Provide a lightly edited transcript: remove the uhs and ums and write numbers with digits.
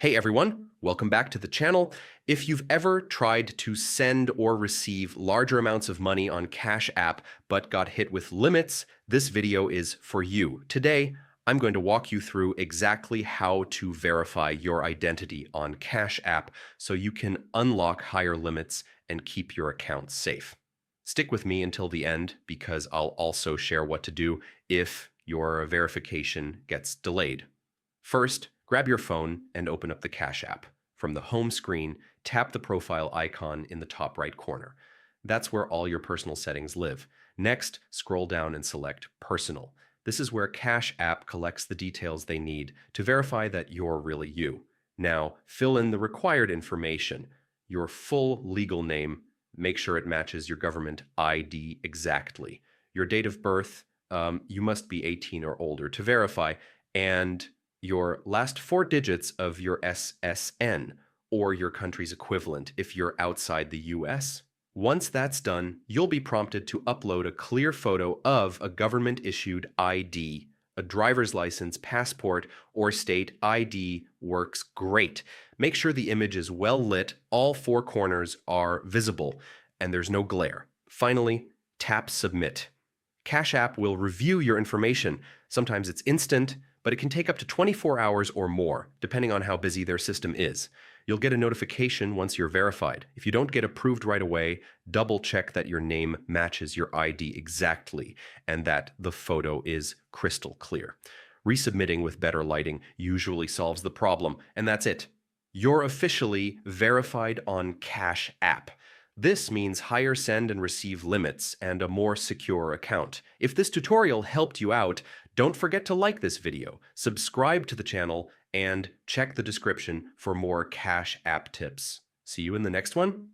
Hey everyone, welcome back to the channel. If you've ever tried to send or receive larger amounts of money on Cash App but got hit with limits, this video is for you. Today, I'm going to walk you through exactly how to verify your identity on Cash App so you can unlock higher limits and keep your account safe. Stick with me until the end because I'll also share what to do if your verification gets delayed. First, grab your phone and open up the Cash App. From the home screen, tap the profile icon in the top right corner. That's where all your personal settings live. Next, scroll down and select Personal. This is where Cash App collects the details they need to verify that you're really you. Now, fill in the required information, your full legal name, make sure it matches your government ID exactly. Your date of birth, you must be 18 or older to verify, and your last four digits of your SSN or your country's equivalent if you're outside the US. Once that's done, you'll be prompted to upload a clear photo of a government-issued ID. A driver's license, passport, or state ID works great. Make sure the image is well lit, all four corners are visible, and there's no glare. Finally, tap Submit. Cash App will review your information. Sometimes it's instant, but it can take up to 24 hours or more, depending on how busy their system is. You'll get a notification once you're verified. If you don't get approved right away, double check that your name matches your ID exactly and that the photo is crystal clear. Resubmitting with better lighting usually solves the problem, and that's it. You're officially verified on Cash App. This means higher send and receive limits and a more secure account. If this tutorial helped you out, don't forget to like this video, subscribe to the channel, and check the description for more Cash App tips. See you in the next one.